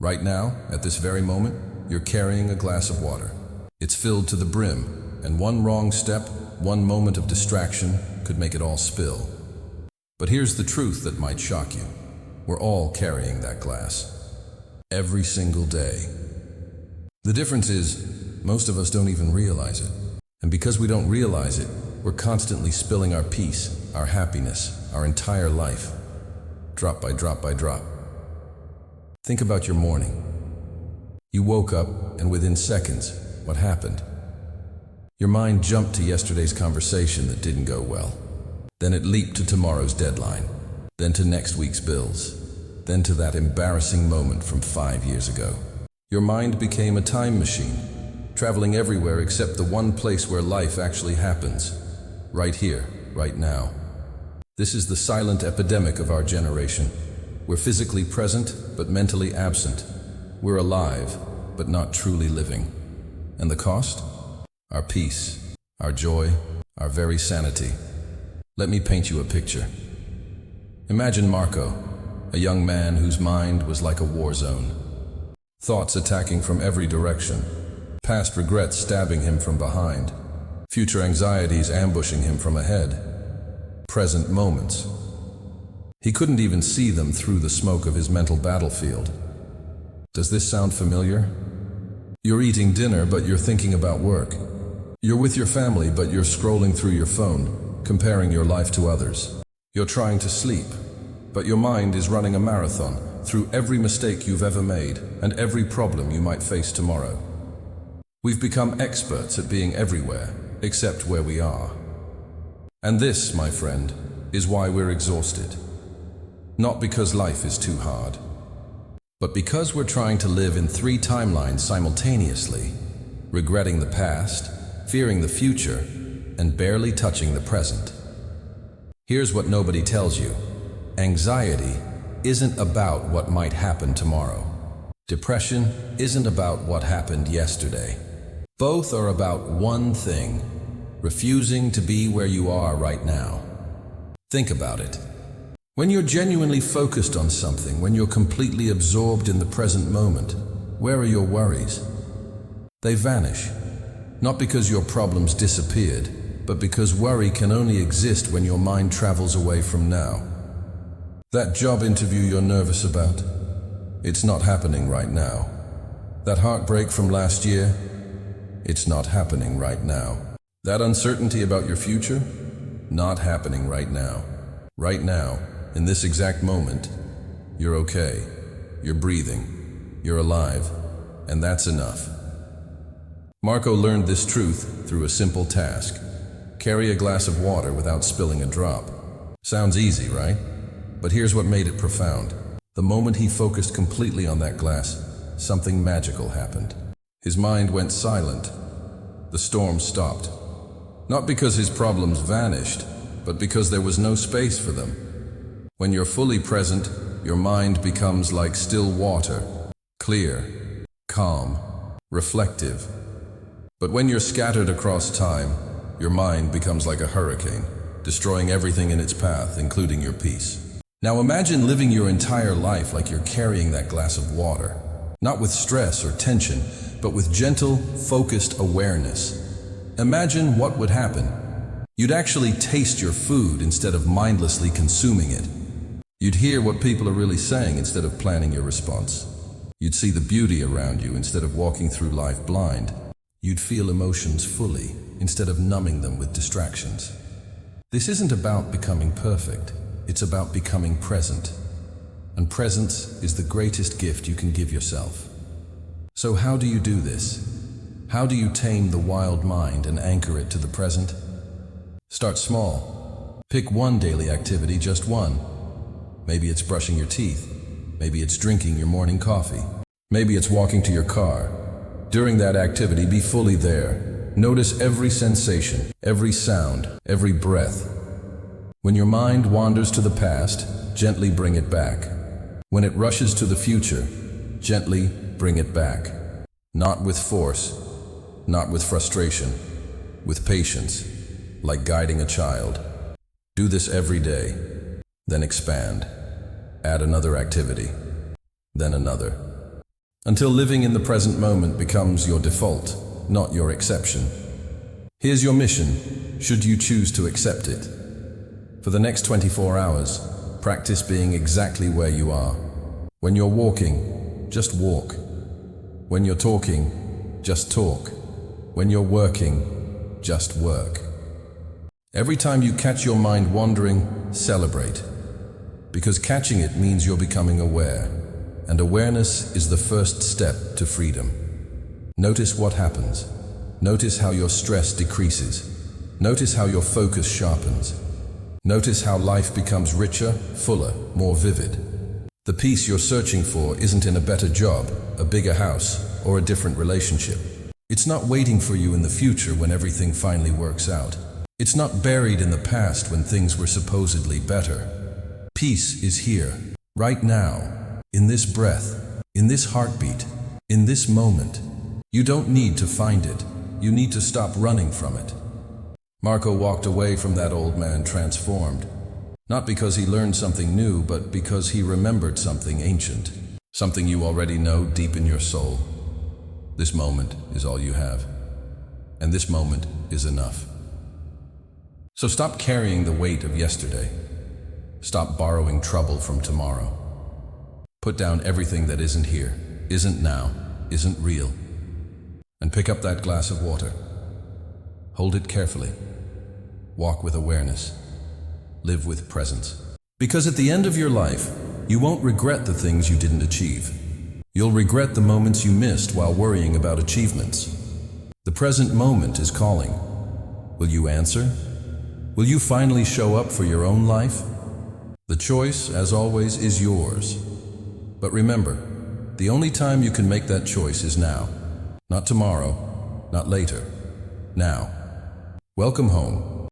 Right now, at this very moment, you're carrying a glass of water. It's filled to the brim, and one wrong step, one moment of distraction could make it all spill. But here's the truth that might shock you. We're all carrying that glass. Every single day. The difference is, most of us don't even realize it. And because we don't realize it, we're constantly spilling our peace, our happiness, our entire life. Drop by drop by drop. Think about your morning. You woke up, and within seconds, what happened? Your mind jumped to yesterday's conversation that didn't go well. Then it leaped to tomorrow's deadline. Then to next week's bills. Then to that embarrassing moment from 5 years ago. Your mind became a time machine, traveling everywhere except the one place where life actually happens. Right here, right now. This is the silent epidemic of our generation. We're physically present, but mentally absent. We're alive, but not truly living. And the cost? Our peace, our joy, our very sanity. Let me paint you a picture. Imagine Marco, a young man whose mind was like a war zone. Thoughts attacking from every direction. Past regrets stabbing him from behind. Future anxieties ambushing him from ahead. Present moments. He couldn't even see them through the smoke of his mental battlefield. Does this sound familiar? You're eating dinner, but you're thinking about work. You're with your family, but you're scrolling through your phone, comparing your life to others. You're trying to sleep, but your mind is running a marathon through every mistake you've ever made and every problem you might face tomorrow. We've become experts at being everywhere, except where we are. And this, my friend, is why we're exhausted. Not because life is too hard, but because we're trying to live in 3 timelines simultaneously, regretting the past, fearing the future, and barely touching the present. Here's what nobody tells you. Anxiety isn't about what might happen tomorrow. Depression isn't about what happened yesterday. Both are about one thing: refusing to be where you are right now. Think about it. When you're genuinely focused on something, when you're completely absorbed in the present moment, where are your worries? They vanish. Not because your problems disappeared, but because worry can only exist when your mind travels away from now. That job interview you're nervous about, it's not happening right now. That heartbreak from last year, it's not happening right now. That uncertainty about your future, not happening right now. Right now, in this exact moment, you're okay, you're breathing, you're alive, and that's enough. Marco learned this truth through a simple task. Carry a glass of water without spilling a drop. Sounds easy, right? But here's what made it profound. The moment he focused completely on that glass, something magical happened. His mind went silent. The storm stopped. Not because his problems vanished, but because there was no space for them. When you're fully present, your mind becomes like still water, clear, calm, reflective. But when you're scattered across time, your mind becomes like a hurricane, destroying everything in its path, including your peace. Now imagine living your entire life like you're carrying that glass of water, not with stress or tension, but with gentle, focused awareness. Imagine what would happen. You'd actually taste your food instead of mindlessly consuming it. You'd hear what people are really saying instead of planning your response. You'd see the beauty around you instead of walking through life blind. You'd feel emotions fully instead of numbing them with distractions. This isn't about becoming perfect. It's about becoming present. And presence is the greatest gift you can give yourself. So how do you do this? How do you tame the wild mind and anchor it to the present? Start small. Pick one daily activity, just one. Maybe it's brushing your teeth. Maybe it's drinking your morning coffee. Maybe it's walking to your car. During that activity, be fully there. Notice every sensation, every sound, every breath. When your mind wanders to the past, gently bring it back. When it rushes to the future, gently bring it back. Not with force, not with frustration, with patience, like guiding a child. Do this every day, then expand. Add another activity, then another. until living in the present moment becomes your default, not your exception. Here's your mission, should you choose to accept it. For the next 24 hours, practice being exactly where you are. When you're walking, just walk. When you're talking, just talk. When you're working, just work. Every time you catch your mind wandering, celebrate. Because catching it means you're becoming aware, and awareness is the first step to freedom. Notice what happens. Notice how your stress decreases. Notice how your focus sharpens. Notice how life becomes richer, fuller, more vivid. The peace you're searching for isn't in a better job, a bigger house, or a different relationship. It's not waiting for you in the future when everything finally works out. It's not buried in the past when things were supposedly better. Peace is here, right now, in this breath, in this heartbeat, in this moment. You don't need to find it. You need to stop running from it. Marco walked away from that old man transformed. Not because he learned something new, but because he remembered something ancient. Something you already know deep in your soul. This moment is all you have. And this moment is enough. So stop carrying the weight of yesterday. Stop borrowing trouble from tomorrow. Put down everything that isn't here, isn't now, isn't real. And pick up that glass of water. Hold it carefully. Walk with awareness. Live with presence. Because at the end of your life, you won't regret the things you didn't achieve. You'll regret the moments you missed while worrying about achievements. The present moment is calling. Will you answer? Will you finally show up for your own life? The choice, as always, is yours. But remember, the only time you can make that choice is now. Not tomorrow, not later. Now. Welcome home.